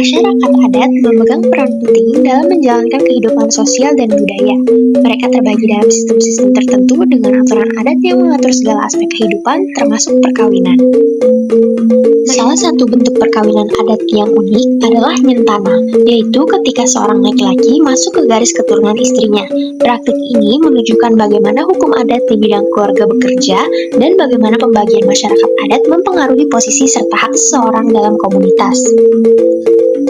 Masyarakat adat memegang peran penting dalam menjalankan kehidupan sosial dan budaya. Mereka terbagi dalam sistem-sistem tertentu dengan aturan adat yang mengatur segala aspek kehidupan, termasuk perkawinan. Salah satu bentuk perkawinan adat yang unik adalah nyentana, yaitu ketika seorang laki-laki masuk ke garis keturunan istrinya. Praktik ini menunjukkan bagaimana hukum adat di bidang keluarga bekerja dan bagaimana pembagian masyarakat adat mempengaruhi posisi serta hak seseorang dalam komunitas.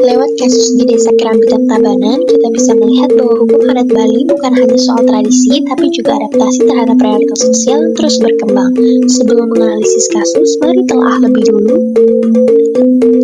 Lewat kasus di Desa Kerambitan Tabanan, kita bisa melihat bahwa hukum adat Bali bukan hanya soal tradisi, tapi juga adaptasi terhadap realitas sosial yang terus berkembang. Sebelum menganalisis kasus, mari telah lebih dulu.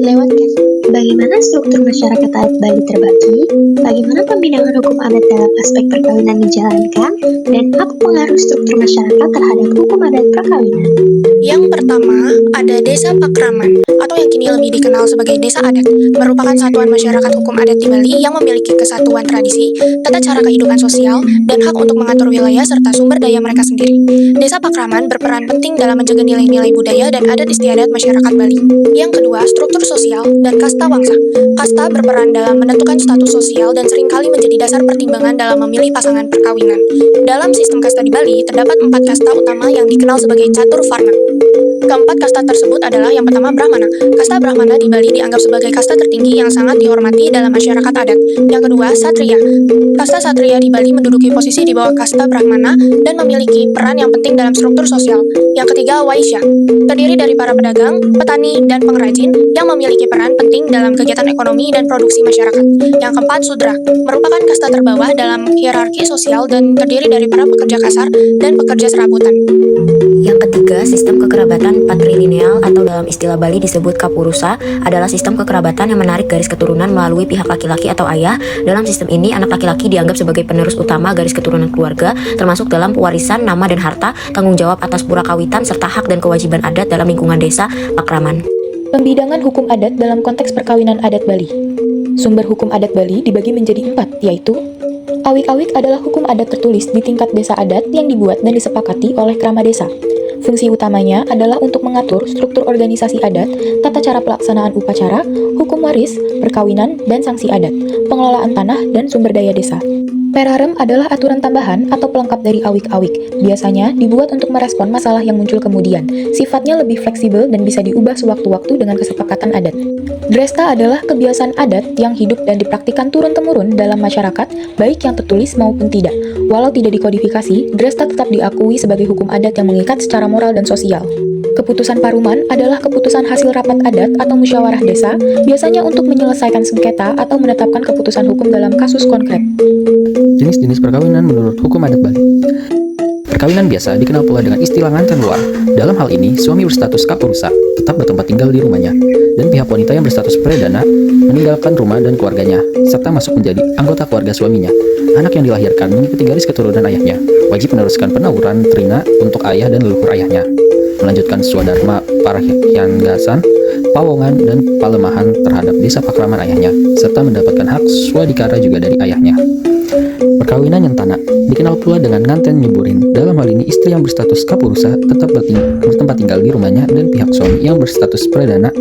Lewat kasus, bagaimana struktur masyarakat adat Bali terbagi, bagaimana pembinaan hukum adat dalam aspek perkawinan dijalankan, dan apa pengaruh struktur masyarakat terhadap hukum adat perkawinan. Yang pertama, ada Desa Pakraman, atau yang kini lebih dikenal sebagai Desa Adat, merupakan satuan masyarakat hukum adat di Bali yang memiliki kesatuan tradisi, tata cara kehidupan sosial, dan hak untuk mengatur wilayah serta sumber daya mereka sendiri. Desa Pakraman berperan penting dalam menjaga nilai-nilai budaya dan adat istiadat masyarakat Bali. Yang kedua, struktur sosial dan kasta wangsa. Kasta berperan dalam menentukan status sosial dan seringkali menjadi dasar pertimbangan dalam memilih pasangan perkawinan. Dalam sistem kasta di Bali, terdapat 4 kasta utama yang dikenal sebagai Catur Varna. Keempat kasta tersebut adalah yang pertama Brahmana. Kasta Brahmana di Bali dianggap sebagai kasta tertinggi yang sangat dihormati dalam masyarakat adat. Yang kedua, Satria. Kasta Satria di Bali menduduki posisi di bawah kasta Brahmana dan memiliki peran yang penting dalam struktur sosial. Yang ketiga, Waisya. Terdiri dari para pedagang, petani, dan pengrajin yang memiliki peran penting dalam kegiatan ekonomi dan produksi masyarakat. Yang keempat, Sudra. Merupakan kasta terbawah dalam hierarki sosial dan terdiri dari para pekerja kasar dan pekerja serabutan. Yang ketiga, sistem kekerabatan patrilineal atau dalam istilah Bali disebut kapurusa adalah sistem kekerabatan yang menarik garis keturunan melalui pihak laki-laki atau ayah. Dalam sistem ini, anak laki-laki dianggap sebagai penerus utama garis keturunan keluarga, termasuk dalam pewarisan, nama dan harta, tanggung jawab atas purakawitan, serta hak dan kewajiban adat dalam lingkungan desa Pakraman. Pembidangan hukum adat dalam konteks perkawinan adat Bali. Sumber hukum adat Bali dibagi menjadi 4, yaitu awik-awik adalah hukum adat tertulis di tingkat desa adat yang dibuat dan disepakati oleh krama desa. Fungsi utamanya adalah untuk mengatur struktur organisasi adat, tata cara pelaksanaan upacara, hukum waris, perkawinan, dan sanksi adat, pengelolaan tanah, dan sumber daya desa. Perarem adalah aturan tambahan atau pelengkap dari awik-awik. Biasanya dibuat untuk merespon masalah yang muncul kemudian. Sifatnya lebih fleksibel dan bisa diubah sewaktu-waktu dengan kesepakatan adat. Dresta adalah kebiasaan adat yang hidup dan dipraktikkan turun-temurun dalam masyarakat, baik yang tertulis maupun tidak. Walau tidak dikodifikasi, Dresta tetap diakui sebagai hukum adat yang mengikat secara moral dan sosial. Keputusan paruman adalah keputusan hasil rapat adat atau musyawarah desa, biasanya untuk menyelesaikan sengketa atau menetapkan keputusan hukum dalam kasus konkret. Jenis-jenis perkawinan menurut hukum adat Bali. Perkawinan biasa dikenal pula dengan istilah nganten luar. Dalam hal ini, suami berstatus kapurusa tetap bertempat tinggal di rumahnya, dan pihak wanita yang berstatus pradana meninggalkan rumah dan keluarganya, serta masuk menjadi anggota keluarga suaminya. Anak yang dilahirkan mengikuti garis keturunan ayahnya, wajib meneruskan penauran trina untuk ayah dan leluhur ayahnya, melanjutkan swadharma parhyanggasan, pawongan, dan palemahan terhadap desa pakraman ayahnya, serta mendapatkan hak swadikara juga dari ayahnya. Perkawinan nyentana dikenal pula dengan nganten nyuburin. Dalam hal ini, istri yang berstatus kapurusa tetap bertempat tinggal di rumahnya dan pihak suami yang berstatus pradana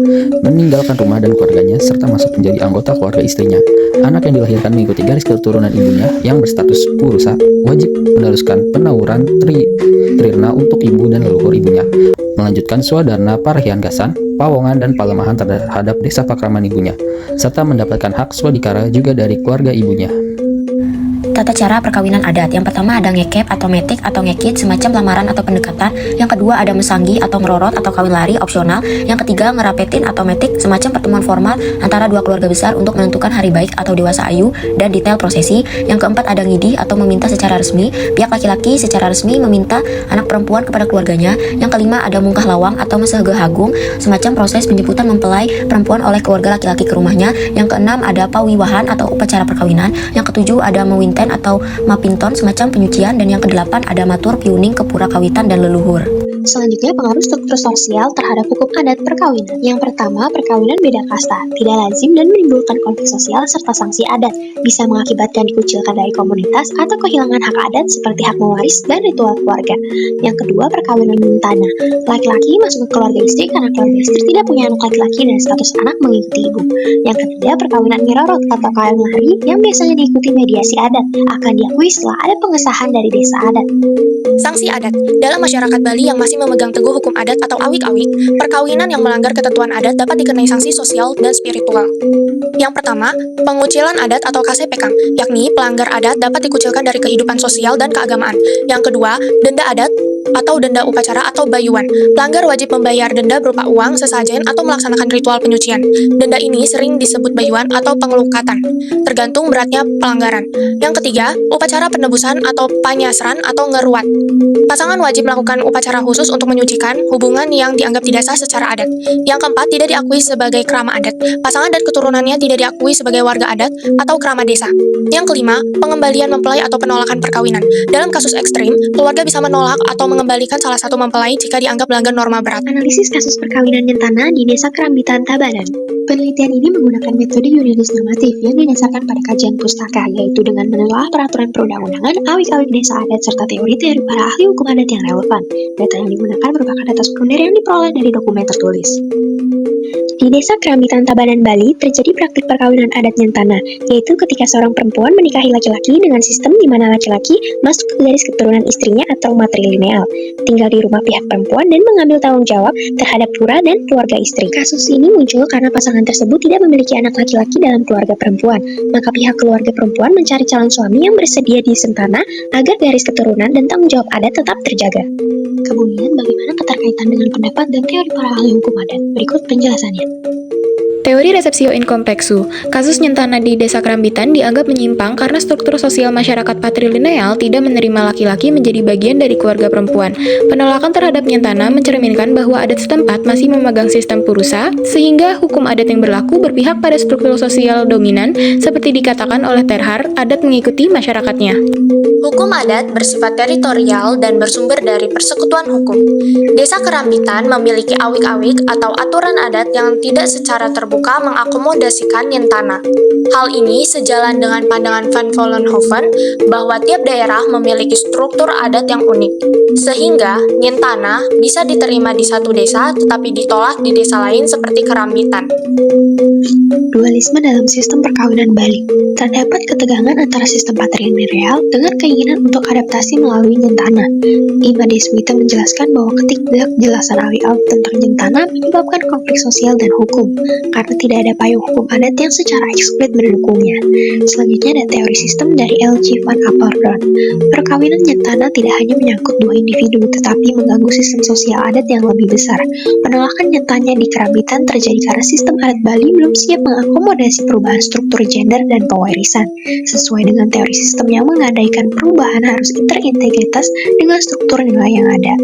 meninggalkan rumah dan keluarganya serta masuk menjadi anggota keluarga istrinya. Anak yang dilahirkan mengikuti garis keturunan ibunya yang berstatus purusa wajib meneruskan penauran trirna untuk ibu dan leluhur ibunya, melanjutkan swadharna parhyanggasan, pawongan, dan palemahan terhadap desa pakraman ibunya, serta mendapatkan hak swadikara juga dari keluarga ibunya. Tata cara perkawinan adat. Yang pertama ada ngekep atau metik atau ngekit, semacam lamaran atau pendekatan. Yang kedua ada mesanggi atau ngerorot atau kawin lari, opsional. Yang ketiga ngerapetin atau metik, semacam pertemuan formal antara dua keluarga besar untuk menentukan hari baik atau dewasa ayu dan detail prosesi. Yang keempat ada ngidih atau meminta secara resmi. Pihak laki-laki secara resmi meminta anak perempuan kepada keluarganya. Yang kelima ada mungkah lawang atau mesegehagung, semacam proses penjemputan mempelai perempuan oleh keluarga laki-laki ke rumahnya. Yang keenam ada pawiwahan atau upacara perkawinan. Yang ketujuh ada mewinten atau mapinton, semacam penyucian. Dan yang kedelapan ada matur piuning ke pura kawitan dan leluhur. Selanjutnya, pengaruh struktur sosial terhadap hukum adat perkawinan. Yang pertama, perkawinan beda kasta, tidak lazim dan menimbulkan konflik sosial serta sanksi adat, bisa mengakibatkan dikucilkan dari komunitas atau kehilangan hak adat seperti hak mewaris dan ritual keluarga. Yang kedua, perkawinan mentana. Laki-laki masuk ke keluarga istri karena keluarga istri tidak punya anak laki-laki dan status anak mengikuti ibu. Yang ketiga, perkawinan mirorot atau kawin lari yang biasanya diikuti mediasi adat, akan diakui setelah ada pengesahan dari desa adat. Sanksi adat. Dalam masyarakat Bali yang masih memegang teguh hukum adat atau awik-awik, perkawinan yang melanggar ketentuan adat dapat dikenai sanksi sosial dan spiritual. Yang pertama, pengucilan adat atau kasepekang, yakni pelanggar adat dapat dikucilkan dari kehidupan sosial dan keagamaan. Yang kedua, denda adat atau denda upacara atau bayuan. Pelanggar wajib membayar denda berupa uang, sesajen, atau melaksanakan ritual penyucian. Denda ini sering disebut bayuan atau pengelukatan, tergantung beratnya pelanggaran. Yang ketiga, upacara penebusan atau panyasran atau ngeruat. Pasangan wajib melakukan upacara khusus untuk menyucikan hubungan yang dianggap tidak sah secara adat. Yang keempat, tidak diakui sebagai krama adat. Pasangan dan keturunannya tidak diakui sebagai warga adat atau krama desa. Yang kelima, pengembalian mempelai atau penolakan perkawinan. Dalam kasus ekstrim, keluarga bisa menolak atau mengembalikan salah satu mempelai jika dianggap melanggar norma berat. Analisis kasus perkawinan nyentana di Desa Kerambitan Tabanan. Penelitian ini menggunakan metode yuridis normatif yang didasarkan pada kajian pustaka, yaitu dengan menelaah peraturan perundang-undangan, awik-awik desa adat, serta teori-teori para ahli hukum adat yang relevan. Data yang digunakan merupakan data sekunder yang diperoleh dari dokumen tertulis. Di Desa Kerambitan Tabanan, Bali, terjadi praktik perkawinan adat nyentana, yaitu ketika seorang perempuan menikahi laki-laki dengan sistem di mana laki-laki masuk ke garis keturunan istrinya atau matrilineal, tinggal di rumah pihak perempuan dan mengambil tanggung jawab terhadap pura dan keluarga istri. Kasus ini muncul karena pasangan tersebut tidak memiliki anak laki-laki dalam keluarga perempuan, maka pihak keluarga perempuan mencari calon suami yang bersedia disentana agar garis keturunan dan tanggung jawab adat tetap terjaga. Kemudian, bagaimana keterkaitan dengan pendapat dan teori para ahli hukum adat? Berikut penjelasannya. Teori resepsio in complexu, kasus nyentana di Desa Kerambitan dianggap menyimpang karena struktur sosial masyarakat patrilineal tidak menerima laki-laki menjadi bagian dari keluarga perempuan. Penolakan terhadap nyentana mencerminkan bahwa adat setempat masih memegang sistem purusa, sehingga hukum adat yang berlaku berpihak pada struktur sosial dominan, seperti dikatakan oleh Terhar, adat mengikuti masyarakatnya. Hukum adat bersifat teritorial dan bersumber dari persekutuan hukum. Desa Kerambitan memiliki awik-awik atau aturan adat yang tidak secara terbuka mengakomodasikan nyentana. Hal ini sejalan dengan pandangan Van Vollenhoven bahwa tiap daerah memiliki struktur adat yang unik, sehingga nyentana bisa diterima di satu desa tetapi ditolak di desa lain seperti Kerambitan. Dualisme dalam sistem perkawinan Bali. Terdapat ketegangan antara sistem patrilineal dengan keinginan untuk adaptasi melalui nyentana. Ima Deswita menjelaskan bahwa ketidakjelasan awik-awik tentang nyentana menyebabkan konflik sosial dan hukum, karena tidak ada payung hukum adat yang secara eksplit mendukungnya. Selanjutnya ada teori sistem dari L.G. van Apeldoorn. Perkawinan nyentana tidak hanya menyangkut dua individu, tetapi mengganggu sistem sosial adat yang lebih besar. Penolakan nyentanya di Kerambitan terjadi karena sistem adat Bali belum siap mengakomodasi perubahan struktur gender dan pewarisan. Sesuai dengan teori sistem yang menggadaikan perubahan harus interintegritas dengan struktur nilai yang ada.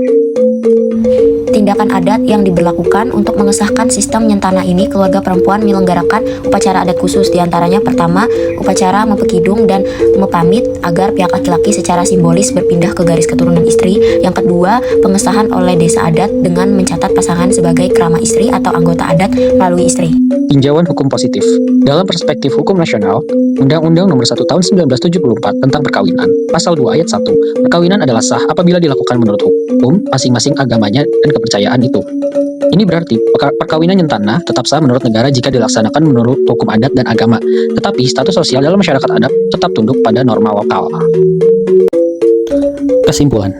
Tindakan adat yang diberlakukan untuk mengesahkan sistem nyentana ini, keluarga perempuan menyelenggarakan upacara adat khusus, diantaranya pertama, upacara mempekidung dan mepamit agar pihak laki-laki secara simbolis berpindah ke garis keturunan istri. Yang kedua, pengesahan oleh desa adat dengan mencatat pasangan sebagai krama istri atau anggota adat melalui istri. Tinjauan hukum positif. Dalam perspektif hukum nasional, Undang-Undang Nomor 1 Tahun 1974 tentang Perkawinan, Pasal 2 Ayat 1, perkawinan adalah sah apabila dilakukan menurut hukum masing-masing agamanya dan kepercayaan itu. Ini berarti perkawinan nyentana tetap sah menurut negara jika dilaksanakan menurut hukum adat dan agama, tetapi status sosial dalam masyarakat adat tetap tunduk pada norma lokal. Kesimpulan,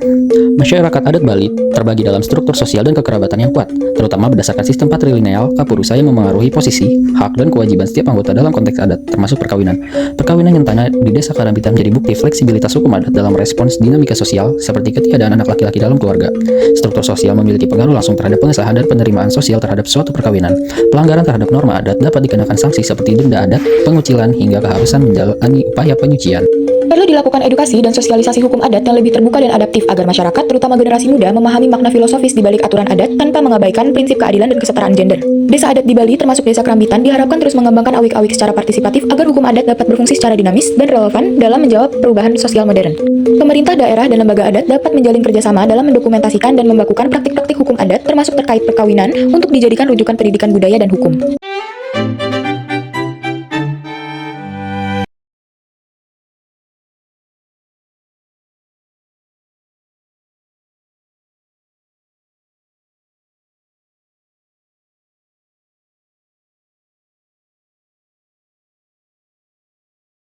masyarakat adat Bali terbagi dalam struktur sosial dan kekerabatan yang kuat, terutama berdasarkan sistem patrilineal kapurusa yang memengaruhi posisi, hak, dan kewajiban setiap anggota dalam konteks adat, termasuk perkawinan. Perkawinan nyentana di Desa Kerambitan menjadi bukti fleksibilitas hukum adat dalam respons dinamika sosial seperti ketiadaan anak laki-laki dalam keluarga. Struktur sosial memiliki pengaruh langsung terhadap pengesahan dan penerimaan sosial terhadap suatu perkawinan. Pelanggaran terhadap norma adat dapat dikenakan sanksi seperti denda adat, pengucilan, hingga keharusan menjalani upaya penyucian. Perlu dilakukan edukasi dan sosialisasi hukum adat yang lebih terbuka dan adaptif agar masyarakat, terutama generasi muda, memahami makna filosofis di balik aturan adat tanpa mengabaikan prinsip keadilan dan kesetaraan gender. Desa adat di Bali, termasuk Desa Kerambitan, diharapkan terus mengembangkan awik-awik secara partisipatif agar hukum adat dapat berfungsi secara dinamis dan relevan dalam menjawab perubahan sosial modern. Pemerintah daerah dan lembaga adat dapat menjalin kerjasama dalam mendokumentasikan dan membakukan praktik-praktik hukum adat termasuk terkait perkawinan untuk dijadikan rujukan pendidikan budaya dan hukum.